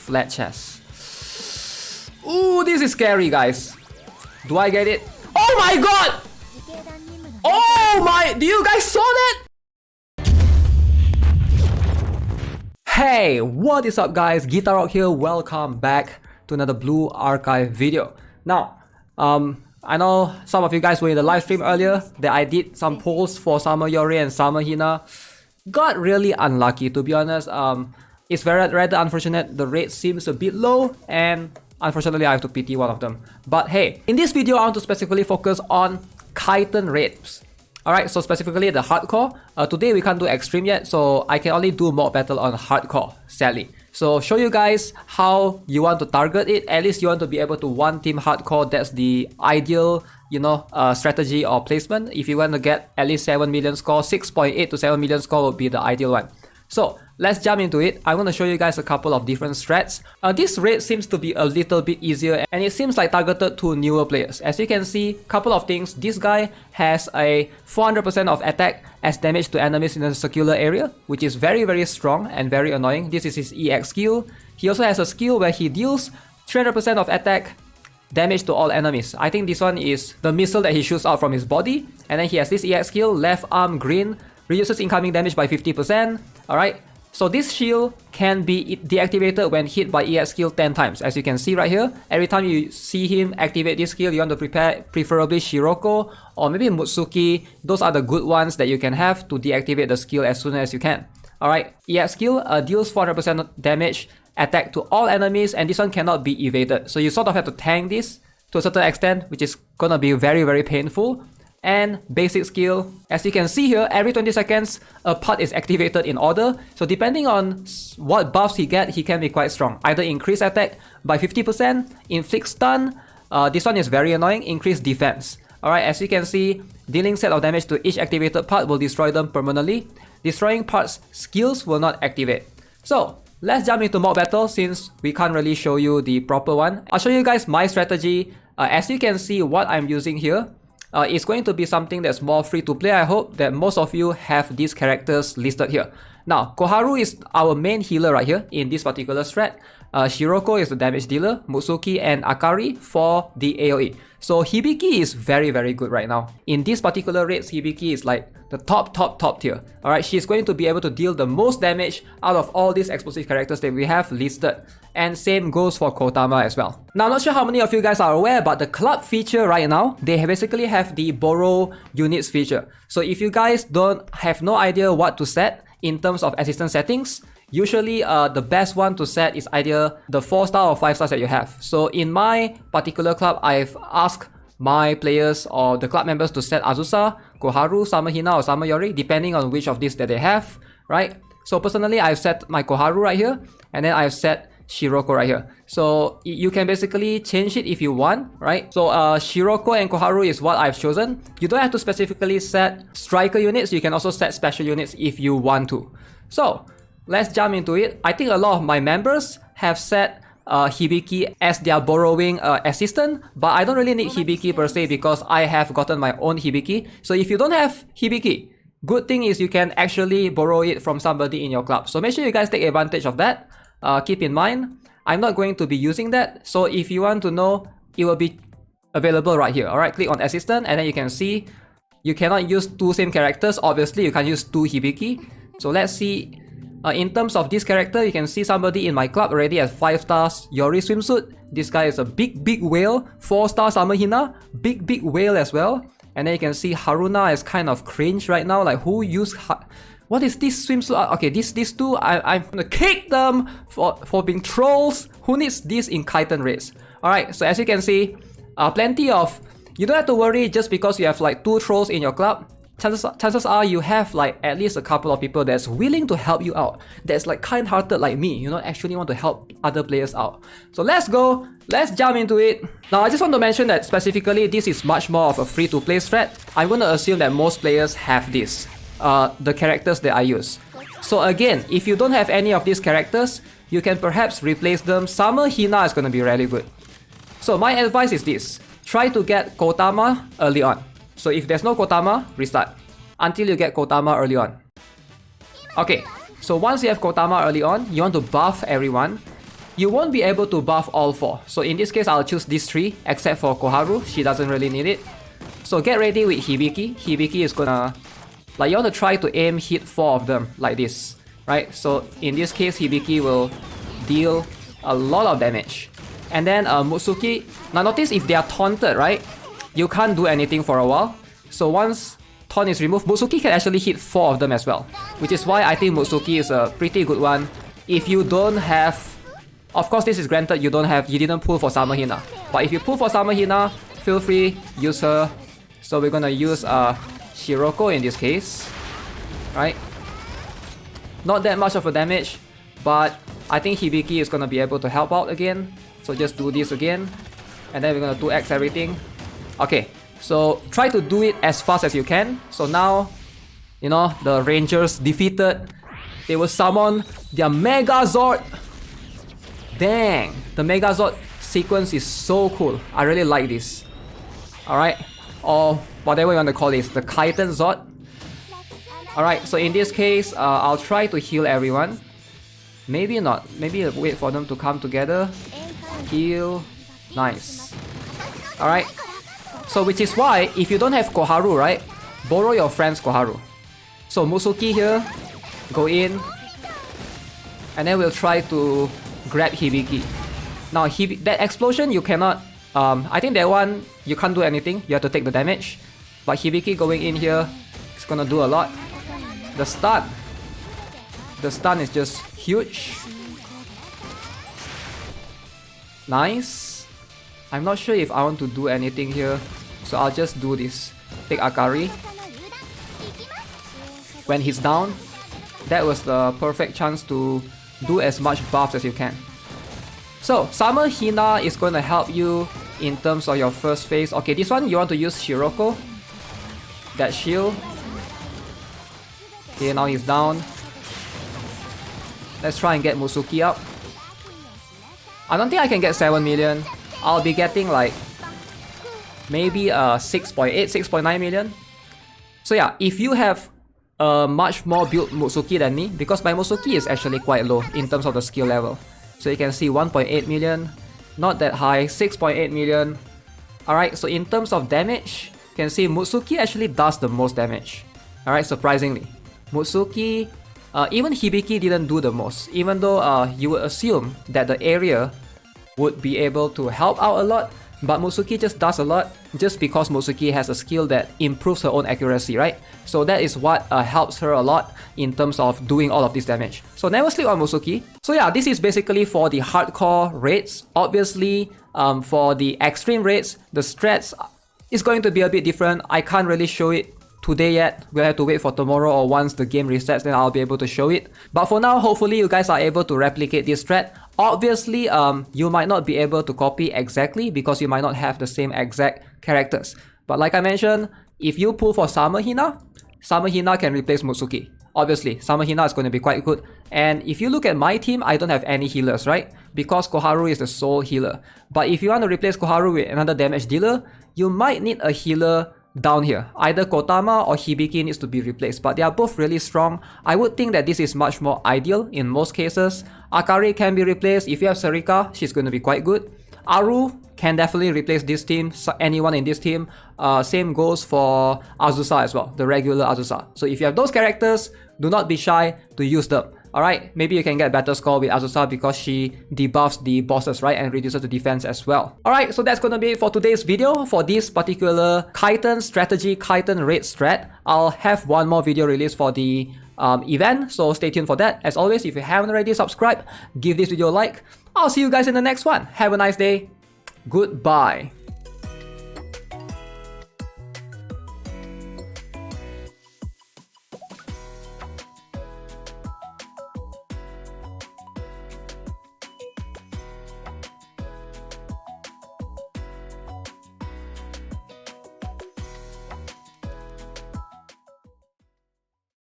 flat chest. Ooh, this is scary, guys. Do I get it? Oh my god! Oh my... Do you guys saw that? Hey, what is up guys? Guitar Rock here. Welcome back to another Blue Archive video. Now, I know some of you guys were in the live stream earlier that I did some polls for S.Iori and S.Hina. Got really unlucky, to be honest. It's rather unfortunate. The rate seems a bit low and unfortunately I have to pity one of them. But hey, in this video I want to specifically focus on Kaiten rates. Alright, so specifically the hardcore. Today we can't do extreme yet, so I can only do mock battle on hardcore, sadly. So show you guys how you want to target it. At least you want to be able to one team hardcore. That's the ideal, strategy or placement. If you want to get at least 7 million score, 6.8 to 7 million score would be the ideal one. So let's jump into it. I want to show you guys a couple of different strats. This raid seems to be a little bit easier and it seems like targeted to newer players. As you can see, couple of things. This guy has a 400% of attack as damage to enemies in a circular area, which is very strong and very annoying. This is his EX skill. He also has a skill where he deals 300% of attack damage to all enemies. I think this one is the missile that he shoots out from his body. And then he has this EX skill, left arm green, reduces incoming damage by 50%. Alright, so this shield can be deactivated when hit by EX skill 10 times. As you can see right here, every time you see him activate this skill, you want to prepare preferably Shiroko or maybe Mutsuki. Those are the good ones that you can have to deactivate the skill as soon as you can. Alright, EX skill deals 400% damage attack to all enemies, and this one cannot be evaded. So you sort of have to tank this to a certain extent, which is gonna be very painful. And basic skill, as you can see here, every 20 seconds a part is activated in order. So depending on what buffs he gets, he can be quite strong. Either increase attack by 50%, inflict stun, this one is very annoying, increase defense. Alright, as you can see, dealing set of damage to each activated part will destroy them permanently. Destroying parts skills will not activate. So let's jump into mock battle since we can't really show you the proper one. I'll show you guys my strategy. As you can see, what I'm using here, it's going to be something that's more free to play. I hope that most of you have these characters listed here. Now, Koharu is our main healer right here in this particular strat. Shiroko is the damage dealer, Mutsuki and Akari for the AoE. So Hibiki is very good right now. In this particular raid, Hibiki is like the top tier. Alright, she's going to be able to deal the most damage out of all these explosive characters that we have listed. And same goes for Kotama as well. Now, I'm not sure how many of you guys are aware, but the club feature right now, they basically have the borrow units feature. So if you guys have no idea what to set in terms of assistant settings, usually the best one to set is either the 4-star or 5 stars that you have. So in my particular club, I've asked my players or the club members to set Azusa, Koharu, S.Hina or S.Iori, depending on which of these that they have, right? So personally, I've set my Koharu right here, and then I've set Shiroko right here. So you can basically change it if you want, right? So Shiroko and Koharu is what I've chosen. You don't have to specifically set striker units. You can also set special units if you want to. So let's jump into it. I think a lot of my members have set Hibiki as their borrowing assistant, but I don't really need Hibiki per se because I have gotten my own Hibiki. So if you don't have Hibiki, good thing is you can actually borrow it from somebody in your club. So make sure you guys take advantage of that. Keep in mind, I'm not going to be using that. So if you want to know, it will be available right here. Alright, click on assistant and then you can see you cannot use two same characters. Obviously, you can use two Hibiki. So let's see. In terms of this character, you can see somebody in my club already has 5 stars Yori swimsuit. This guy is a big whale. 4 stars S.Hina, big whale as well. And then you can see Haruna is kind of cringe right now. Like, who used what is this swimsuit? Okay, these two, I'm gonna kick them for being trolls. Who needs this in Kaiten raids? Alright, so as you can see, plenty of... You don't have to worry just because you have like 2 trolls in your club. Chances are you have like at least a couple of people that's willing to help you out, that's like kind-hearted like me, actually want to help other players out. So let's go, let's jump into it. Now I just want to mention that specifically this is much more of a free-to-play strat. I'm going to assume that most players have this, the characters that I use. So again, if you don't have any of these characters, you can perhaps replace them. S.Hina is going to be really good. So my advice is this, try to get Kotama early on. So if there's no Kotama, restart until you get Kotama early on. Okay, so once you have Kotama early on, you want to buff everyone. you won't be able to buff all 4. So in this case, I'll choose these 3, except for Koharu. She doesn't really need it. So get ready with Hibiki. Hibiki is gonna... Like, you want to try to aim, hit 4 of them, like this. Right? So in this case, Hibiki will deal a lot of damage. And then Mutsuki... Now notice if they are taunted, right? You can't do anything for a while. So once taunt is removed, Mutsuki can actually hit 4 of them as well. Which is why I think Mutsuki is a pretty good one. If you don't have... Of course, this is granted you didn't pull for Summer Hina. But if you pull for Summer Hina, feel free, use her. So we're gonna use Shiroko in this case. Right? Not that much of a damage, but I think Hibiki is gonna be able to help out again. So just do this again. And then we're gonna 2x everything. Okay, so try to do it as fast as you can. So now, you know, the Rangers defeated. They will summon their Megazord. Dang, the Megazord sequence is so cool. I really like this. Alright, or whatever you want to call this, the Kaiten Zord. Alright, so in this case, I'll try to heal everyone. Maybe not. Maybe I'll wait for them to come together. Heal. Nice. Alright. So which is why, if you don't have Koharu, right? Borrow your friend's Koharu. So Mutsuki here. Go in. And then we'll try to grab Hibiki. Now, that explosion you cannot... I think that one, you can't do anything. You have to take the damage. But Hibiki going in here is gonna do a lot. The stun. The stun is just huge. Nice. I'm not sure if I want to do anything here. So I'll just do this. Take Akari. When he's down, that was the perfect chance to do as much buffs as you can. So, Summer Hina is going to help you in terms of your first phase. Okay, this one you want to use Shiroko. That shield. Okay, now he's down. Let's try and get Mutsuki up. I don't think I can get 7 million. I'll be getting like maybe 6.8, 6.9 million. So yeah, if you have a much more built Mutsuki than me, because my Mutsuki is actually quite low in terms of the skill level. So you can see 1.8 million, not that high, 6.8 million. Alright, so in terms of damage, you can see Mutsuki actually does the most damage. Alright, surprisingly. Mutsuki, even Hibiki didn't do the most, even though you would assume that the area would be able to help out a lot. But Mutsuki just does a lot just because Mutsuki has a skill that improves her own accuracy, right? So that is what helps her a lot in terms of doing all of this damage. So never sleep on Mutsuki. So yeah, this is basically for the hardcore raids. Obviously, for the extreme raids, the strats is going to be a bit different. I can't really show it today yet. We'll have to wait for tomorrow, or once the game resets, then I'll be able to show it. But for now, hopefully you guys are able to replicate this strat. Obviously, you might not be able to copy exactly because you might not have the same exact characters. But like I mentioned, if you pull for Summer Hina can replace Mutsuki. Obviously, Summer Hina is going to be quite good. And if you look at my team, I don't have any healers, right? Because Koharu is the sole healer. But if you want to replace Koharu with another damage dealer, you might need a healer down here. Either Kotama or Hibiki needs to be replaced, but they are both really strong. I would think that this is much more ideal in most cases. Akari can be replaced. If you have Sarika, she's going to be quite good. Aru can definitely replace this team, so anyone in this team. Same goes for Azusa as well, the regular Azusa. So if you have those characters, do not be shy to use them. Alright, maybe you can get better score with Azusa because she debuffs the bosses, right, and reduces the defense as well. Alright, so that's gonna be it for today's video for this particular Kaiten strategy, Kaiten raid strat. I'll have one more video released for the event, so stay tuned for that. As always, if you haven't already subscribed, give this video a like. I'll see you guys in the next one. Have a nice day. Goodbye.